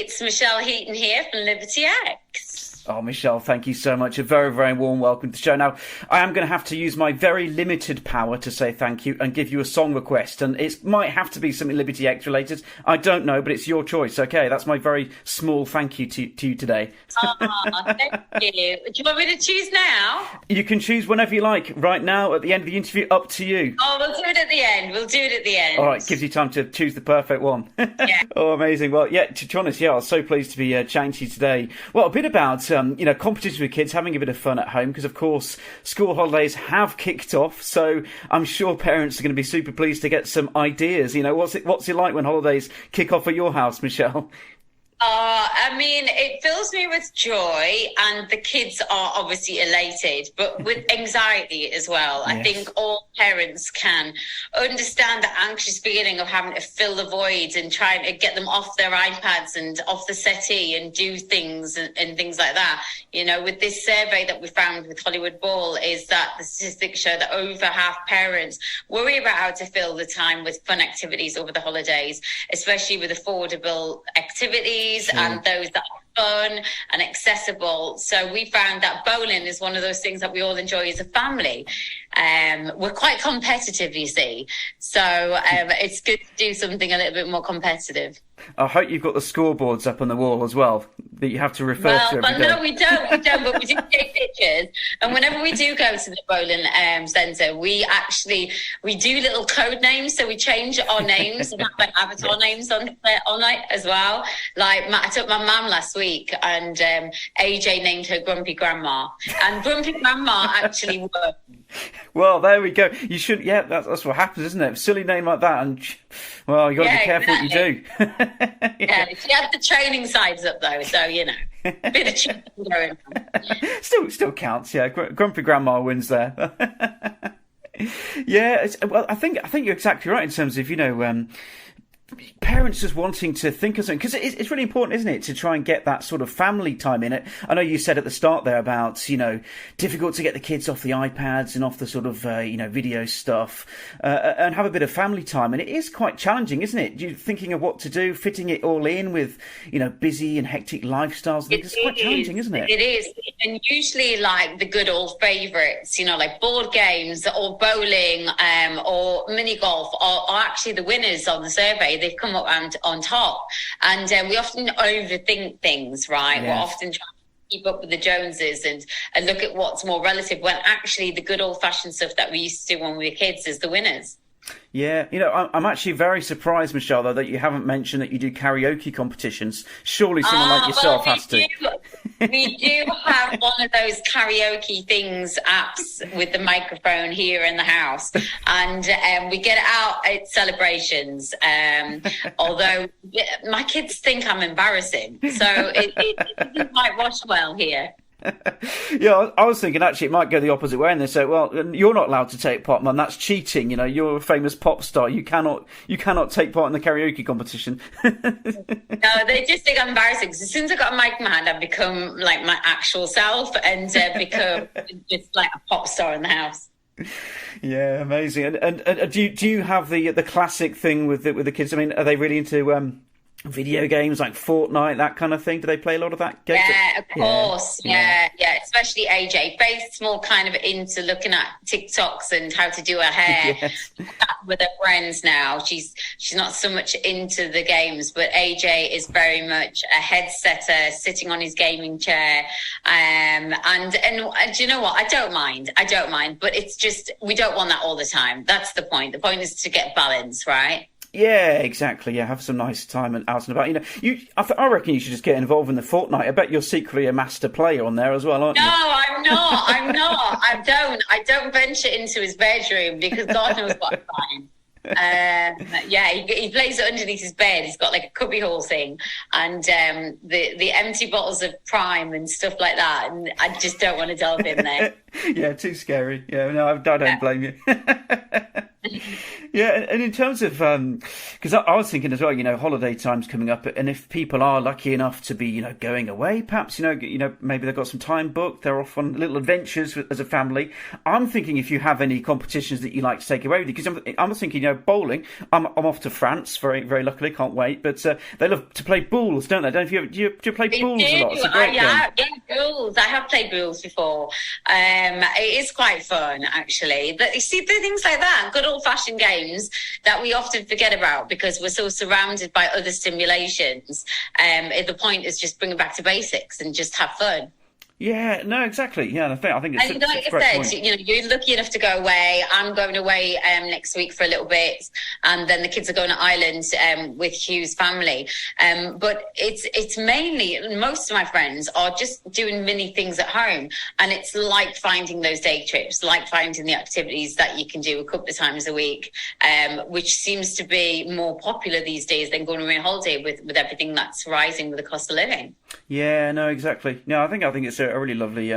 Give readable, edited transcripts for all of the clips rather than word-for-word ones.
it's Michelle Heaton here from Liberty X. Oh, Michelle, thank you so much. A very, very warm welcome to the show. Now, I am going to have to use my very limited power to say thank you and give you a song request. And it might have to be something Liberty X related. I don't know, but it's your choice. Okay, that's my very small thank you to you today. Oh, thank you. Do you want me to choose now? You can choose whenever you like. Right now, at the end of the interview, up to you. Oh, we'll do it at the end. We'll do it at the end. All right, gives you time to choose the perfect one. Yeah. Oh, amazing. Well, yeah, to be honest, I was so pleased to be chatting to you today. Well, a bit about, competition with kids, having a bit of fun at home, because, of course, school holidays have kicked off, so I'm sure parents are going to be super pleased to get some ideas. What's it like when holidays kick off at your house, Michelle? It fills me with joy, and the kids are obviously elated, but with anxiety as well. Yes. I think all parents can understand the anxious feeling of having to fill the voids and trying to get them off their iPads and off the settee and do things and things like that. With this survey that we found with Hollywood Bowl, is that the statistics show that over half parents worry about how to fill the time with fun activities over the holidays, especially with affordable activities. Sure. And those that are fun and accessible. So we found that bowling is one of those things that we all enjoy as a family. We're quite competitive, you see. So it's good to do something a little bit more competitive. I hope you've got the scoreboards up on the wall as well that you have to refer to every day. No, we don't, but we do take pictures. And whenever we do go to the bowling centre, we do little code names. So we change our names and have like avatar names on night as well. Like I took my mum last week, and AJ named her Grumpy Grandma, and Grumpy Grandma actually won. Well, there we go. You should, that's what happens, isn't it? A silly name like that, and you got to be careful what you do. Yeah, she had the training sides up though, so a bit of cheating going on. Still counts. Yeah, Grumpy Grandma wins there. Yeah, well, I think you're exactly right in terms of parents just wanting to think of something, because it's really important, isn't it, to try and get that sort of family time in it. I know you said at the start there about difficult to get the kids off the iPads and off the sort of video stuff and have a bit of family time, and it is quite challenging, isn't it? You're thinking of what to do, fitting it all in with busy and hectic lifestyles. It's quite challenging, isn't it? It is, and usually like the good old favourites, like board games or bowling or mini golf are actually the winners on the survey. They've come up on top, and we often overthink things, right? Yes. We're often trying to keep up with the Joneses and look at what's more relative, when actually the good old-fashioned stuff that we used to do when we were kids is the winners. Yeah, I'm actually very surprised, Michelle, though, that you haven't mentioned that you do karaoke competitions. Surely someone like yourself has to. We do have one of those karaoke apps with the microphone here in the house, and we get it out at celebrations. Although my kids think I'm embarrassing, so it doesn't quite wash well here. Yeah, I was thinking actually it might go the opposite way, and they say, "Well, you're not allowed to take part, Mum. That's cheating. You're a famous pop star. You cannot take part in the karaoke competition." No, they just think I'm embarrassing. Because as soon as I got a mic in my hand, I've become like my actual self and become just like a pop star in the house. Yeah, amazing. And do you have the classic thing with the kids? I mean, are they really into video games like Fortnite, that kind of thing? Do they play a lot of that game? Yeah, of course. Yeah. Especially AJ. Faith's more kind of into looking at TikToks and how to do her hair. Yes. With her friends now. She's not so much into the games, but AJ is very much a headsetter, sitting on his gaming chair. And do you know what? I don't mind, but it's just, we don't want that all the time. That's the point. The point is to get balance, right? Yeah, exactly. Yeah, have some nice time and out and about. I reckon you should just get involved in the Fortnite. I bet you're secretly a master player on there as well, aren't you? No, I'm not. I don't venture into his bedroom because God knows what I find. He plays it underneath his bed. He's got like a cubbyhole thing, and the empty bottles of Prime and stuff like that. And I just don't want to delve in there. Yeah, too scary. Yeah, no, I don't blame you. Yeah, and in terms of, because I was thinking as well, holiday time's coming up, and if people are lucky enough to be, going away, perhaps, maybe they've got some time booked, they're off on little adventures as a family. I'm thinking if you have any competitions that you like to take away with you, because I'm thinking, bowling. I'm off to France, very, very luckily, can't wait. But they love to play bowls, don't they? Don't you? Do you play bowls a lot? It's a great game. Yeah, bowls. I have played bowls before. It is quite fun, actually. But you see, the things like that, good old-fashioned games that we often forget about because we're so surrounded by other stimulations. The point is just bring it back to basics and just have fun. Yeah, no, exactly. Yeah, I think it's and like a great I point. said, you're lucky enough to go away. I'm going away next week for a little bit, and then the kids are going to Ireland with Hugh's family. But it's mainly, most of my friends are just doing mini things at home, and it's like finding those day trips, like finding the activities that you can do a couple of times a week, which seems to be more popular these days than going away on holiday with everything that's rising with the cost of living. Yeah, no, exactly. No, I think it's a really lovely,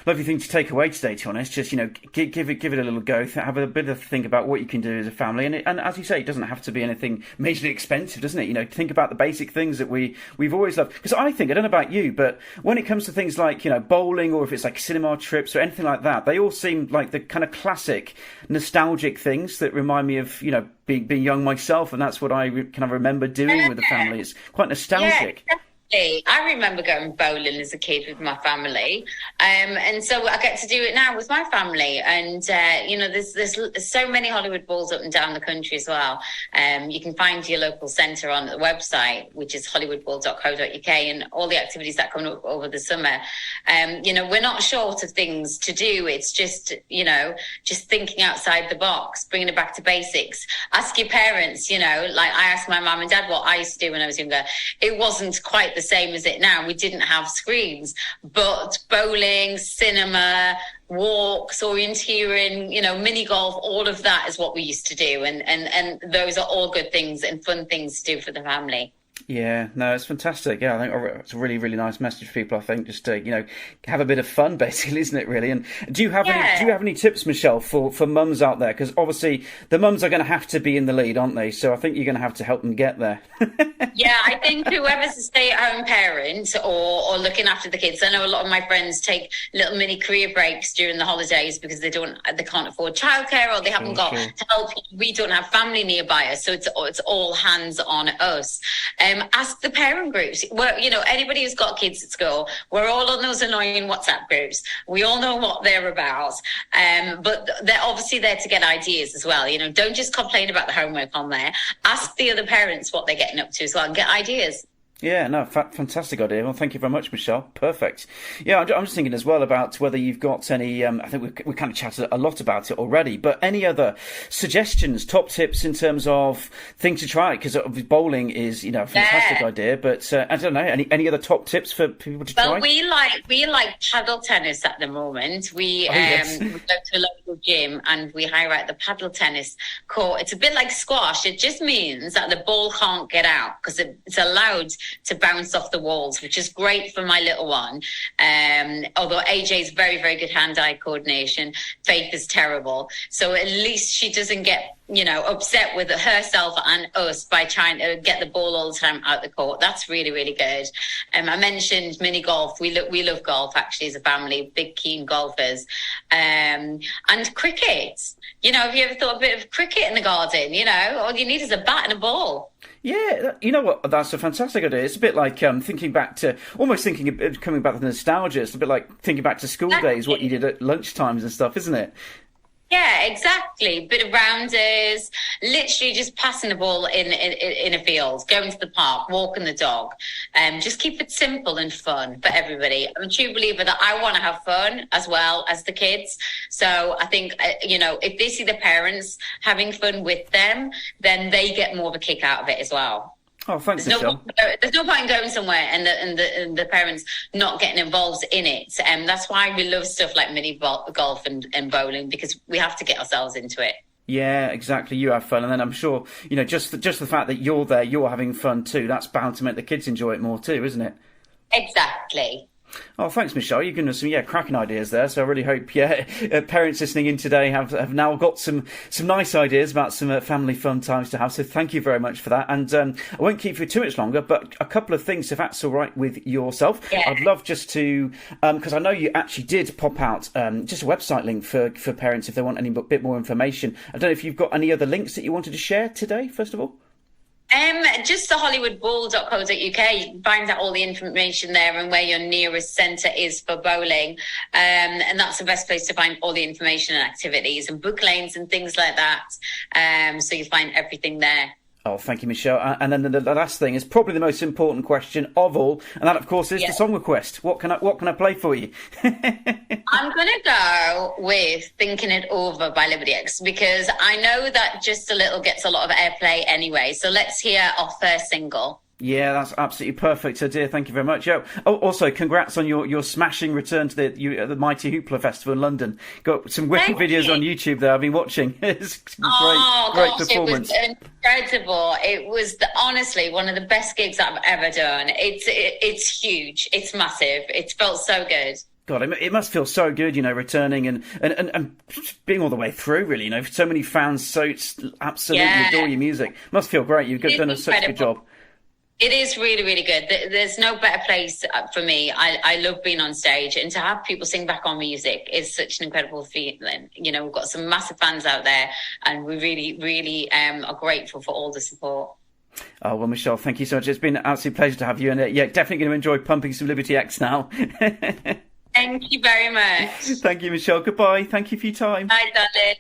lovely thing to take away today. To be honest, just give it a little go. Have a bit of a think about what you can do as a family, and as you say, it doesn't have to be anything majorly expensive, doesn't it? Think about the basic things that we've always loved. Because I don't know about you, but when it comes to things like bowling, or if it's like cinema trips or anything like that, they all seem like the kind of classic, nostalgic things that remind me of being young myself, and that's what I kind of remember doing with the family. It's quite nostalgic. Yeah. I remember going bowling as a kid with my family, and so I get to do it now with my family. And there's so many Hollywood Bowls up and down the country as well. You can find your local centre on the website, which is hollywoodbowl.co.uk, and all the activities that come up over the summer. We're not short of things to do. It's just just thinking outside the box, bringing it back to basics. Ask your parents. Like I asked my mum and dad what I used to do when I was younger. It wasn't quite the same as it now. We didn't have screens, but bowling, cinema, walks, orienteering, mini golf, all of that is what we used to do, and those are all good things and fun things to do for the family. Yeah, no, it's fantastic. Yeah, I think it's a really, really nice message for people. I think just to have a bit of fun, basically, isn't it? Really. And do you have any tips, Michelle, for mums out there? Because obviously the mums are going to have to be in the lead, aren't they? So I think you're going to have to help them get there. Yeah, I think whoever's a stay-at-home parent or looking after the kids. I know a lot of my friends take little mini career breaks during the holidays because they can't afford childcare, or they haven't got help. We don't have family nearby us, so it's all hands on us. Ask the parent groups. Anybody who's got kids at school, we're all on those annoying WhatsApp groups. We all know what they're about. But they're obviously there to get ideas as well. Don't just complain about the homework on there. Ask the other parents what they're getting up to as well and get ideas. Yeah, no, fantastic idea. Well, thank you very much, Michelle. Perfect. Yeah, I'm just thinking as well about whether you've got any, I think we kind of chatted a lot about it already, but any other suggestions, top tips in terms of things to try? Because bowling is, a fantastic idea, but I don't know, any other top tips for people to try? Well, we like paddle tennis at the moment. We go to a local gym and we hire out the paddle tennis court. It's a bit like squash. It just means that the ball can't get out because it's allowed to bounce off the walls, which is great for my little one. Although AJ's very, very good hand-eye coordination, Faith is terrible. So at least she doesn't get, upset with herself and us by trying to get the ball all the time out the court. That's really, really good. I mentioned mini golf. We love golf actually as a family, big keen golfers. And cricket. Have you ever thought a bit of cricket in the garden? All you need is a bat and a ball. Yeah, you know what? That's a fantastic idea. It's a bit like coming back to the nostalgia. It's a bit like thinking back to school days, what you did at lunchtimes and stuff, isn't it? Yeah, exactly. Bit of rounders, literally just passing the ball in a field, going to the park, walking the dog. Just keep it simple and fun for everybody. I'm a true believer that I want to have fun as well as the kids. So I think, if they see the parents having fun with them, then they get more of a kick out of it as well. Oh, thanks, Michelle. Michelle. There's no point in going somewhere and the parents not getting involved in it. That's why we love stuff like mini golf and bowling, because we have to get ourselves into it. Yeah, exactly. You have fun, and then I'm sure just the fact that you're there, you're having fun too. That's bound to make the kids enjoy it more too, isn't it? Exactly. Oh, thanks, Michelle. You've given us some cracking ideas there. So I really hope parents listening in today have now got some nice ideas about some family fun times to have. So thank you very much for that. And I won't keep you too much longer, but a couple of things, if that's all right with yourself. Yeah. I'd love just to, because I know you actually did pop out just a website link for parents if they want any bit more information. I don't know if you've got any other links that you wanted to share today, first of all. Just the hollywoodball.co.uk. Find out all the information there and where your nearest centre is for bowling. And that's the best place to find all the information and activities and book lanes and things like that. So you find everything there. Oh, thank you, Michelle. And then the last thing is probably the most important question of all, and that, of course, is the song request. What can I play for you? I'm going to go with Thinking It Over by Liberty X, because I know that Just a Little gets a lot of airplay anyway. So let's hear our first single. Yeah, that's absolutely perfect. So, dear, thank you very much. Oh, also, congrats on your smashing return to the Mighty Hoopla Festival in London. Got some wicked videos on YouTube there I've been watching. It's great performance. It was incredible. It was honestly one of the best gigs I've ever done. It's huge. It's massive. It felt so good. God, it must feel so good, returning and being all the way through, really. So many fans absolutely adore your music. Must feel great. You've done such a good job. It is really, really good. There's no better place for me. I love being on stage, and to have people sing back on music is such an incredible feeling. We've got some massive fans out there, and we really, really are grateful for all the support. Oh, well, Michelle, thank you so much. It's been an absolute pleasure to have you, and definitely going to enjoy pumping some Liberty X now. Thank you very much. Thank you, Michelle. Goodbye. Thank you for your time. Bye, darling.